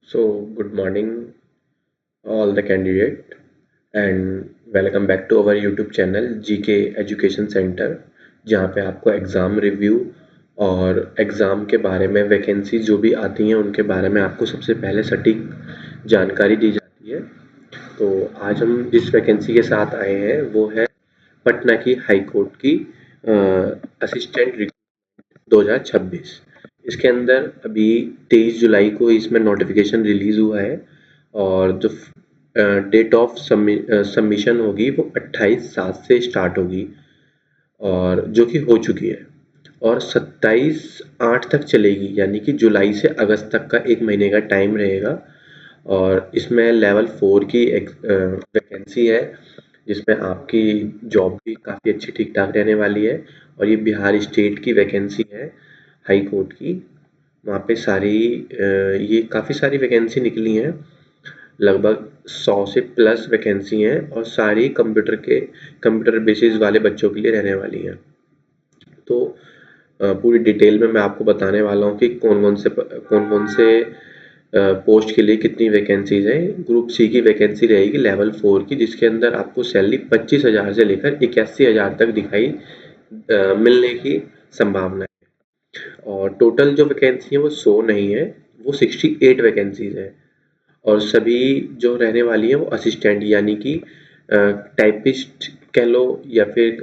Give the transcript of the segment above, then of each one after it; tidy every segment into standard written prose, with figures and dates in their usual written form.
So, good morning, all the candidate, and welcome back to our YouTube channel GK Education Center, जहाँ पे आपको exam review और exam के बारे में वैकेंसी जो भी आती हैं उनके बारे में आपको सबसे पहले सटीक जानकारी दी जाती है। तो आज हम जिस वैकेंसी के साथ आए हैं वो है पटना की हाई कोर्ट की असिस्टेंट 2026। इसके अंदर अभी 23 जुलाई को इसमें नोटिफिकेशन रिलीज हुआ है और जो डेट ऑफ सबमिशन होगी वो 28/7 से स्टार्ट होगी और जो कि हो चुकी है और 27/8 तक चलेगी, यानी कि जुलाई से अगस्त तक का 1 महीने का टाइम रहेगा। और इसमें लेवल 4 की एक वैकेंसी है जिसमें आपकी जॉब भी काफ़ी अच्छी ठीक ठाक रहने वाली है। और ये बिहार स्टेट की वैकेंसी है हाई कोर्ट की। वहाँ पे ये काफ़ी सारी वैकेंसी निकली हैं, लगभग 100 से प्लस वैकेंसी हैं और सारी कंप्यूटर बेसिस वाले बच्चों के लिए रहने वाली हैं। तो पूरी डिटेल में मैं आपको बताने वाला हूँ कि कौन-कौन से पोस्ट के लिए कितनी वैकेंसीज हैं। ग्रुप सी की वैकेंसी रहेगी लेवल 4 की, जिसके अंदर आपको सैलरी 25,000 से लेकर 81,000 तक मिलने की संभावना है। और टोटल जो वैकेंसी है वो 100 नहीं है, वो 68 वैकेंसीज है और सभी जो रहने वाली है वो असिस्टेंट यानी कि टाइपिस्ट कह लो या फिर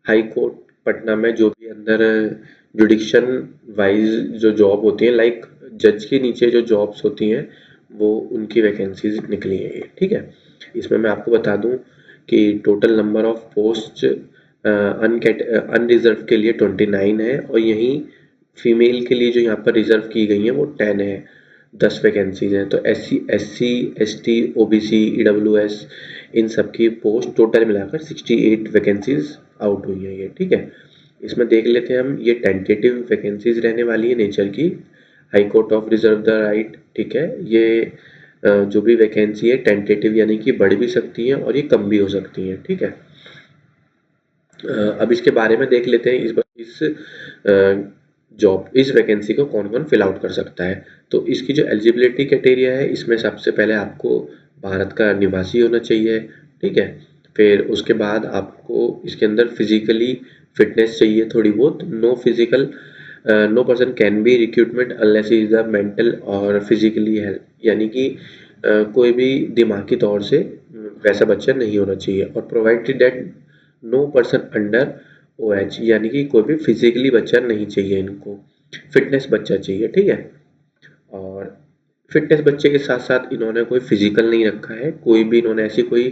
हाई कोर्ट पटना में जो भी अंदर जुडिक्शन वाइज जो जॉब होती है, लाइक जज के नीचे जो जॉब्स होती हैं वो उनकी वैकेंसीज निकली हैं ये, ठीक है। इसमें मैं आपको बता दूं कि total number of post unreserved के लिए 29 है और यहीं फीमेल के लिए जो यहाँ पर रिजर्व की गई है वो 10 है। 10 वैकेंसीज हैं। तो SC ST OBC EWS इन सब की पोस्ट टोटल मिलाकर 68 वैकेंसीज आउट हुई है ये, ठीक है। इसमें देख लेते हैं हम, ये टेंटेटिव वैकेंसीज रहने वाली है नेचर की। High court of reserve the right, ठीक है। ये जो भी वैकेंसी है टेंटेटिव यानी कि बढ़ भी सकती है और ये कम भी हो सकती है, ठीक है। अब इसके बारे में देख लेते हैं, इस वैकेंसी को कौन कौन फिल आउट कर सकता है। तो इसकी जो एलिजिबिलिटी क्राइटेरिया है, इसमें सबसे पहले आपको भारत का निवासी होना चाहिए, ठीक है। फिर उसके बाद आपको इसके अंदर फिजिकली फिटनेस चाहिए थोड़ी बहुत। No person can be recruitment unless is the mental और फिजिकली हेल्थ, यानी कि कोई भी दिमागी तौर से वैसा बच्चा नहीं होना चाहिए। और provided that no person under OH, यानी कि कोई भी फिजिकली बच्चा नहीं चाहिए इनको, फिटनेस बच्चा चाहिए, ठीक है। और फिटनेस बच्चे के साथ साथ इन्होंने कोई फिजिकल नहीं रखा है, कोई भी इन्होंने ऐसी कोई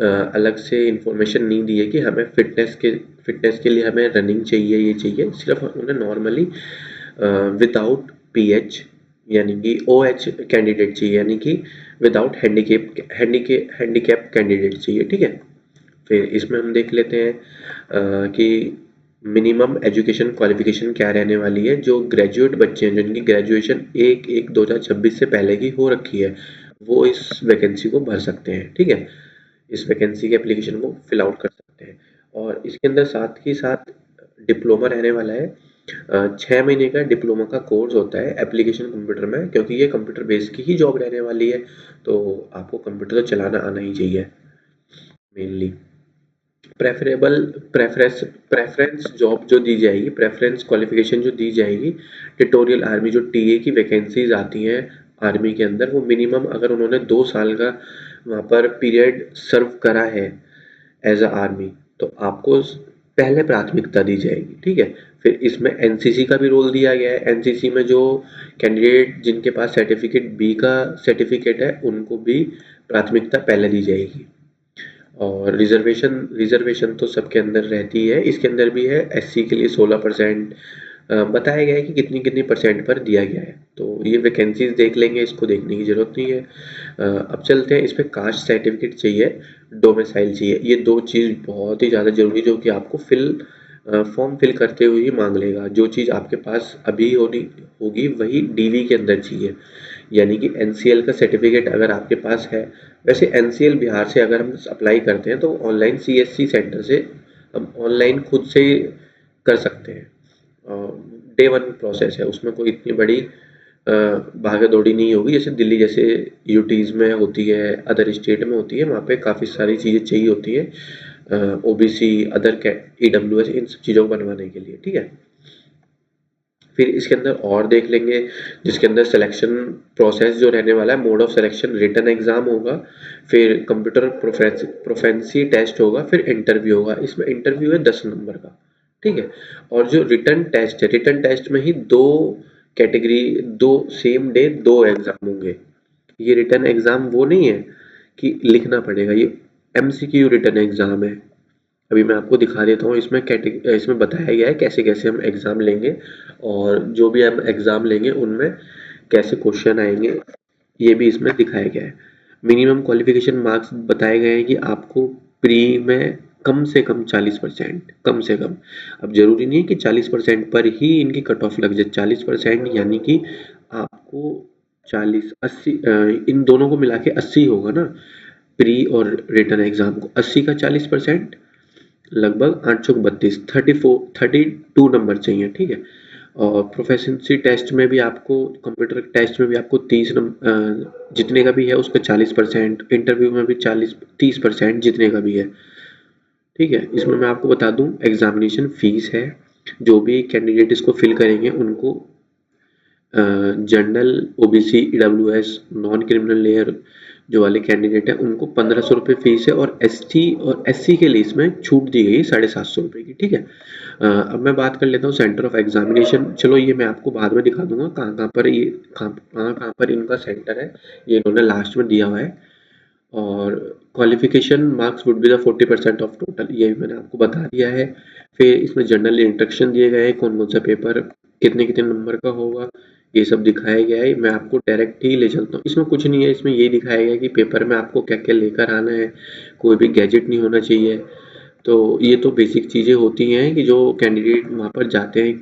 अलग से इंफॉर्मेशन नहीं दी है कि हमें फिटनेस के लिए हमें रनिंग चाहिए, ये चाहिए। सिर्फ उन्हें नॉर्मली विदाउट PH यानी कि OH कैंडिडेट चाहिए, यानी कि विदाउट हैंडीकैप कैंडिडेट चाहिए, ठीक है। फिर इसमें हम देख लेते हैं कि मिनिमम एजुकेशन क्वालिफिकेशन क्या रहने वाली है। जो ग्रेजुएट बच्चे हैं जिनकी ग्रेजुएशन 1/1/2026 से पहले की हो रखी है, वो इस वैकेंसी को भर सकते हैं, ठीक है। इस वैकेंसी के एप्लीकेशन को फिल आउट कर सकते हैं। और इसके अंदर साथ ही साथ डिप्लोमा रहने वाला है। 6 महीने का डिप्लोमा का कोर्स होता है एप्लीकेशन कंप्यूटर में, क्योंकि ये कंप्यूटर बेस की ही जॉब रहने वाली है, तो आपको कंप्यूटर तो चलाना आना ही चाहिए मेनली। प्रेफरेबल प्रेफरेंस जॉब जो दी जाएगी, प्रेफरेंस क्वालिफिकेशन जो दी जाएगी, ट्यूटोरियल आर्मी जो TA की वैकेंसीज आती हैं आर्मी के अंदर, वो मिनिमम अगर उन्होंने 2 साल का वहाँ पर पीरियड सर्व करा है एज अ आर्मी, तो आपको पहले प्राथमिकता दी जाएगी, ठीक है। फिर इसमें NCC का भी रोल दिया गया है। NCC में जो कैंडिडेट जिनके पास सर्टिफिकेट B का सर्टिफिकेट है उनको भी प्राथमिकता पहले दी जाएगी। और रिजर्वेशन तो सबके अंदर रहती है, इसके अंदर भी है। SC के लिए 16% बताया गया है कि कितनी कितनी परसेंट पर दिया गया है। तो ये वैकेंसीज देख लेंगे, इसको देखने की जरूरत नहीं है। अब चलते हैं, इस पे कास्ट सर्टिफिकेट चाहिए, डोमिसाइल चाहिए। ये 2 चीज़ बहुत ही ज़्यादा जरूरी, जो कि आपको फॉर्म फिल करते हुए ही मांग लेगा। जो चीज़ आपके पास अभी होगी वही DV के अंदर चाहिए, यानी कि NCL का सर्टिफिकेट अगर आपके पास है। वैसे NCL बिहार से अगर हम अप्लाई करते हैं तो ऑनलाइन CSC सेंटर से हम ऑनलाइन खुद से कर सकते हैं। डे 1 प्रोसेस है, उसमें कोई इतनी बड़ी भागा दौड़ी नहीं होगी जैसे दिल्ली जैसे यूटीज में होती है, अदर स्टेट में होती है, वहाँ पे काफ़ी सारी चीज़ें चाहिए होती है ओबीसी, अदर ईडब्ल्यूएस, इन सब चीज़ों को बनवाने के लिए, ठीक है। फिर इसके अंदर और देख लेंगे, जिसके अंदर सिलेक्शन प्रोसेस जो रहने वाला है, mode of selection written exam होगा, फिर कंप्यूटर प्रोफेंसी टेस्ट होगा, फिर इंटरव्यू होगा। इसमें इंटरव्यू है 10 नंबर का, ठीक है। और जो रिटन टेस्ट है, रिटन टेस्ट में ही दो कैटेगरी, दो सेम डे दो एग्जाम होंगे। ये रिटन एग्जाम वो नहीं है कि लिखना पड़ेगा, ये एमसीक्यू रिटन एग्जाम है। अभी मैं आपको दिखा देता हूँ, इसमें बताया गया है कैसे कैसे हम एग्ज़ाम लेंगे, और जो भी हम एग्ज़ाम लेंगे उनमें कैसे क्वेश्चन आएंगे, ये भी इसमें दिखाया गया है। मिनिमम क्वालिफिकेशन मार्क्स बताए गए हैं कि आपको प्री में कम से कम 40%, कम से कम। अब जरूरी नहीं है कि 40% पर ही इनकी कट ऑफ लग जाए। 40% यानी कि आपको 40 80 इन दोनों को मिला के 80 होगा ना, प्री और रिटन एग्जाम को। 80 का 40% लगभग 8 चौक 32, 32 नंबर चाहिए, ठीक है। और प्रोफेशनसी टेस्ट में भी आपको, कंप्यूटर टेस्ट में भी आपको 30 नंबर जितने का भी है उसका 40%, इंटरव्यू में भी 30% जितने का भी है, ठीक है। इसमें मैं आपको बता दूं, एग्जामिनेशन फीस है, जो भी कैंडिडेट इसको फिल करेंगे उनको general, OBC, EWS, non criminal layer जो वाले कैंडिडेट हैं उनको 1500 रुपये फीस है, और एसटी और एससी के लिए इसमें छूट दी गई 750 रुपये की, ठीक है। अब मैं बात कर लेता हूँ सेंटर ऑफ एग्जामिनेशन। चलो ये मैं आपको बाद में दिखा दूंगा कहाँ कहाँ पर ये, कहाँ कहाँ पर इनका सेंटर है, ये इन्होंने लास्ट में दिया हुआ है। और qualification marks would be the 40% of total, ये भी मैंने आपको बता दिया है। फिर इसमें जनरल इंस्ट्रक्शन दिए गए हैं, कौन कौन सा पेपर कितने कितने नंबर का होगा, ये सब दिखाया गया है। मैं आपको डायरेक्ट ही ले चलता हूँ, इसमें कुछ नहीं है, इसमें ये दिखाया गया है कि पेपर में आपको क्या क्या लेकर आना है, कोई भी गैजेट नहीं होना चाहिए। तो ये तो बेसिक चीज़ें होती हैं कि जो कैंडिडेट वहाँ पर जाते हैं,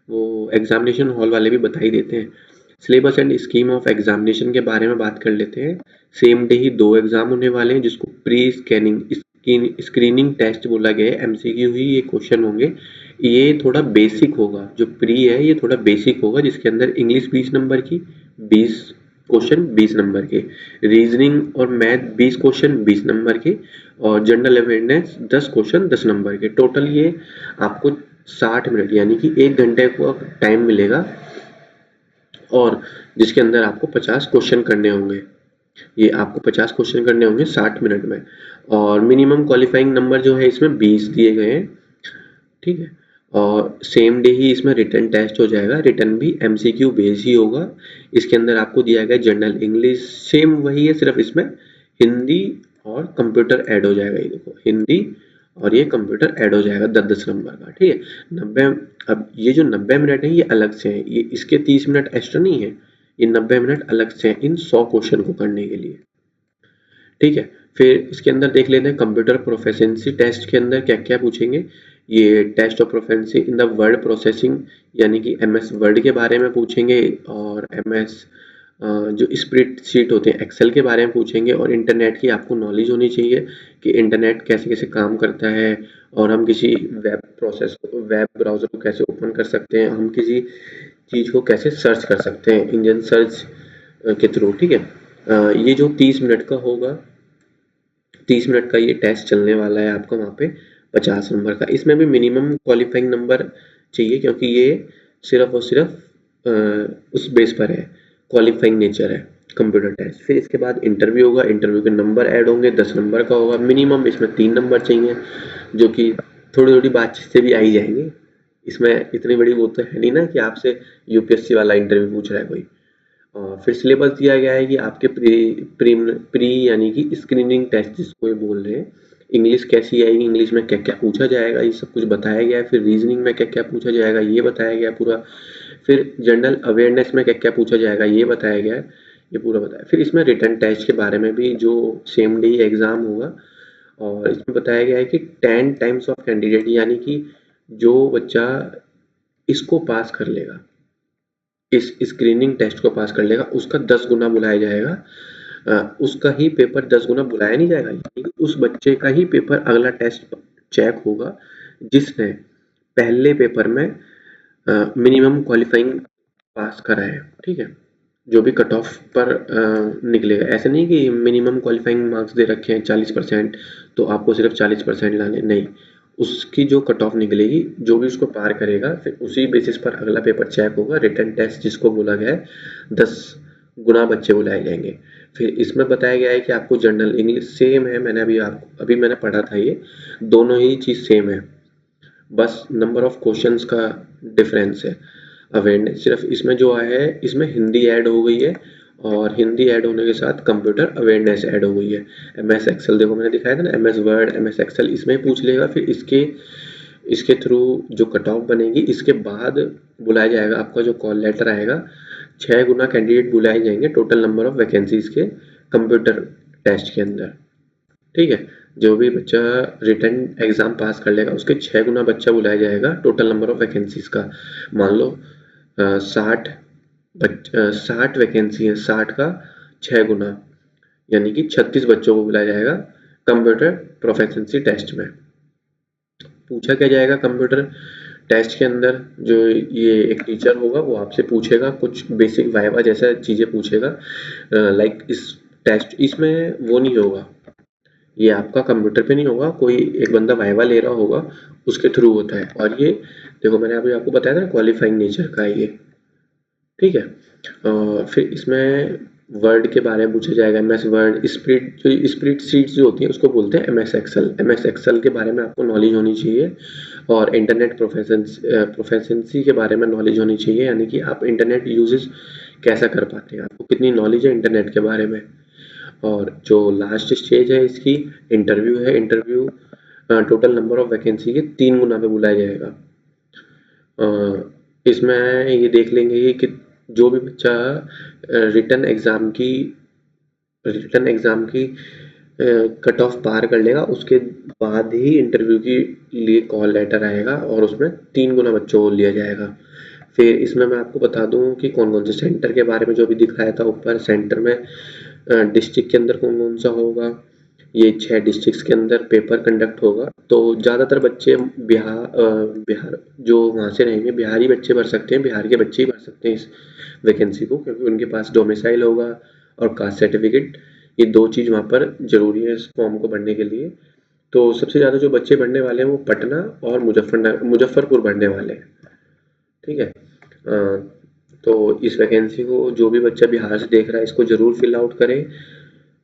वो एग्जामिनेशन हॉल वाले भी बता ही देते हैं। Syllabus and scheme of examination के बारे में बात कर लेते हैं। सेम डे ही दो एग्जाम होने वाले हैं, जिसको प्री स्क्रीनिंग टेस्ट बोला गया है। एमसीक्यू ही ये क्वेश्चन होंगे। ये थोड़ा बेसिक होगा, जो प्री है ये थोड़ा बेसिक होगा, जिसके अंदर इंग्लिश 20 नंबर की, 20 क्वेश्चन 20 नंबर के, रीजनिंग और मैथ 20 क्वेश्चन 20 नंबर के, और जनरल अवेयरनेस 10 क्वेश्चन 10 नंबर के। टोटल ये आपको 60 मिनट यानी कि 1 घंटे को टाइम मिलेगा, और जिसके अंदर आपको 50 क्वेश्चन करने होंगे। ये आपको 50 क्वेश्चन करने होंगे 60 मिनट में। और मिनिमम क्वालिफाइंग नंबर जो है इसमें 20 दिए गए हैं, ठीक है। और सेम डे ही इसमें रिटन टेस्ट हो जाएगा, रिटन भी एमसीक्यू बेस ही होगा। इसके अंदर आपको दिया गया जनरल इंग्लिश, सेम वही है, सिर्फ इसमें हिंदी और कंप्यूटर ऐड हो जाएगा। ये देखो, हिंदी और ये कंप्यूटर ऐड हो जाएगा 10-10 नंबर का, ठीक है। 90, अब ये जो 90 मिनट है ये अलग से है, ये इसके 30 मिनट एक्स्ट्रा नहीं है, ये 90 मिनट अलग से है इन 100 क्वेश्चन को करने के लिए, ठीक है। फिर इसके अंदर देख लेते हैं कंप्यूटर प्रोफिशिएंसी टेस्ट के अंदर क्या क्या पूछेंगे। ये test of proficiency in the word processing, यानी कि एमएस वर्ड के बारे में पूछेंगे, और एमएस जो स्प्रेडशीट होते हैं एक्सेल के बारे में पूछेंगे। और इंटरनेट की आपको नॉलेज होनी चाहिए कि इंटरनेट कैसे कैसे काम करता है, और हम किसी वेब ब्राउज़र को कैसे ओपन कर सकते हैं, हम किसी चीज़ को कैसे सर्च कर सकते हैं इंजन सर्च के थ्रू, ठीक है। ये जो 30 मिनट का होगा, 30 मिनट का ये टेस्ट चलने वाला है आपका वहाँ पे 50 नंबर का। इसमें भी मिनिमम क्वालिफाइंग नंबर चाहिए, क्योंकि ये सिर्फ और सिर्फ उस बेस पर है, क्वालिफाइंग नेचर है कंप्यूटर टेस्ट। फिर इसके बाद इंटरव्यू होगा, इंटरव्यू के नंबर ऐड होंगे, 10 नंबर का होगा। मिनिमम इसमें 3 नंबर चाहिए, जो कि थोड़ी थोड़ी बातचीत से भी आई जाएंगे। इसमें इतनी बड़ी वो तो है नहीं ना कि आपसे यूपीएससी वाला इंटरव्यू पूछ रहा है कोई। फिर सिलेबस दिया गया है कि आपके प्री यानी कि स्क्रीनिंग टेस्ट जिसको ये बोल रहे हैं, इंग्लिश कैसी आएगी, इंग्लिश में क्या क्या पूछा जाएगा, ये सब कुछ बताया गया है। फिर रीजनिंग में क्या क्या पूछा जाएगा ये बताया गया पूरा। फिर जनरल अवेयरनेस में क्या क्या पूछा जाएगा ये बताया गया है, ये पूरा बताया। फिर इसमें रिटन टेस्ट के बारे में भी, जो सेम डे एग्जाम होगा, और इसमें बताया गया है कि 10 टाइम्स ऑफ कैंडिडेट, यानी कि जो बच्चा इसको पास कर लेगा, इस स्क्रीनिंग टेस्ट को पास कर लेगा, उसका 10 गुना बुलाया जाएगा। उसका ही पेपर 10 गुना बुलाया नहीं जाएगा, यानी कि उस बच्चे का ही पेपर अगला टेस्ट चेक होगा जिसने पहले पेपर में मिनिमम क्वालिफाइंग पास करा है, ठीक है। जो भी कट ऑफ पर निकलेगा, ऐसे नहीं कि मिनिमम क्वालिफाइंग मार्क्स दे रखे हैं 40%, तो आपको सिर्फ 40% लाने, नहीं, उसकी जो कट ऑफ निकलेगी, जो भी उसको पार करेगा, फिर उसी बेसिस पर अगला पेपर चेक होगा। रिटन टेस्ट जिसको बोला गया है, 10 गुना बच्चे बुलाए जाएंगे। फिर इसमें बताया गया है कि आपको जनरल इंग्लिश सेम है, अभी मैंने पढ़ा था, ये दोनों ही चीज़ सेम है, बस नंबर ऑफ क्वेश्चंस का डिफरेंस है। अवेयरनेस सिर्फ इसमें जो आया है, इसमें हिंदी ऐड हो गई है, और हिंदी ऐड होने के साथ कंप्यूटर अवेयरनेस ऐड हो गई है। एम एस एक्सेल देखो मैंने दिखाया था ना, M S Word, M S Excel, इसमें ही पूछ लेगा। फिर इसके इसके थ्रू जो कट ऑफ बनेगी, इसके बाद बुलाया जाएगा, आपका जो कॉल लेटर आएगा, 6 गुना कैंडिडेट बुलाए जाएंगे टोटल नंबर ऑफ वैकेंसीज के कंप्यूटर टेस्ट के अंदर। ठीक है, जो भी बच्चा रिटन एग्जाम पास कर लेगा, उसके 6 गुना बच्चा बुलाया जाएगा टोटल नंबर ऑफ वैकेंसीज का। मान लो 60 वैकेंसी है, 60 का 6 गुना, यानी कि 36 बच्चों को बुलाया जाएगा कंप्यूटर प्रोफिशिएंसी टेस्ट में। पूछा क्या जाएगा कंप्यूटर टेस्ट के अंदर, जो ये एक टीचर होगा वो आपसे पूछेगा कुछ बेसिक वाइवा जैसा चीज़ें पूछेगा। लाइक इस टेस्ट इसमें वो नहीं होगा, ये आपका कंप्यूटर पे नहीं होगा, कोई एक बंदा वाइवा ले रहा होगा, उसके थ्रू होता है। और ये देखो मैंने अभी आपको बताया था क्वालिफाइंग नेचर का है ये। ठीक है, फिर इसमें वर्ड के बारे में पूछा जाएगा, M S Word, spreadsheets जो होती है उसको बोलते हैं M S Excel. M S Excel के बारे में आपको नॉलेज होनी चाहिए, और इंटरनेट प्रोफेशंसी के बारे में नॉलेज होनी चाहिए, यानी कि आप इंटरनेट यूजेस कैसा कर पाते हैं, आपको कितनी नॉलेज है इंटरनेट के बारे में। और जो लास्ट स्टेज है इसकी, इंटरव्यू है। Interview total number of vacancy के 3 गुना पे बुलाया जाएगा। इसमें ये देख लेंगे कि जो भी बच्चा रिटन एग्ज़ाम की कट ऑफ पार कर लेगा, उसके बाद ही इंटरव्यू के लिए कॉल लेटर आएगा, और उसमें 3 गुना बच्चों को लिया जाएगा। फिर इसमें मैं आपको बता दूं कि कौन कौन से सेंटर के बारे में, जो भी दिखाया था ऊपर, सेंटर में डिस्ट्रिक्ट के अंदर कौन कौन सा होगा, ये 6 डिस्ट्रिक्ट्स के अंदर पेपर कंडक्ट होगा। तो ज़्यादातर बच्चे बिहार जो वहाँ से रहेंगे, बिहारी बच्चे भर सकते हैं, बिहार के बच्चे ही भर सकते हैं इस वैकेंसी को, क्योंकि उनके पास डोमिसाइल होगा और कास्ट सर्टिफिकेट, ये 2 चीज़ वहाँ पर ज़रूरी है इस फॉर्म को भरने के लिए। तो सबसे ज़्यादा जो बच्चे भरने वाले हैं वो पटना और मुजफ्फरपुर भरने वाले हैं। ठीक है, तो इस वैकेंसी को जो भी बच्चा बिहार से देख रहा है, इसको ज़रूर फिल आउट करें,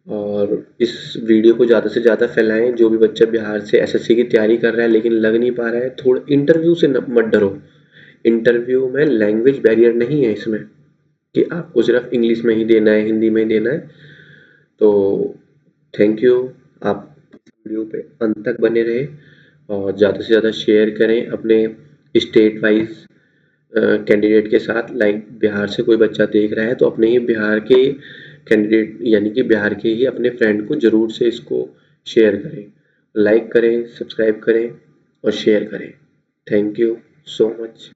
और इस वीडियो को ज़्यादा से ज़्यादा फैलाएं। जो भी बच्चा बिहार से एसएससी की तैयारी कर रहा है लेकिन लग नहीं पा रहा है, थोड़ा इंटरव्यू से मत डरो। इंटरव्यू में लैंग्वेज बैरियर नहीं है इसमें, कि आपको सिर्फ इंग्लिश में ही देना है, हिंदी में ही देना है। तो थैंक यू, आप इस वीडियो पे अंत तक बने रहे, और ज़्यादा से ज़्यादा शेयर करें अपने स्टेट वाइज कैंडिडेट के साथ। लाइक बिहार से कोई बच्चा देख रहा है तो अपने ही बिहार के कैंडिडेट, यानी कि बिहार के ही अपने फ्रेंड को ज़रूर से इसको शेयर करें, लाइक करें, सब्सक्राइब करें और शेयर करें। Thank you so much.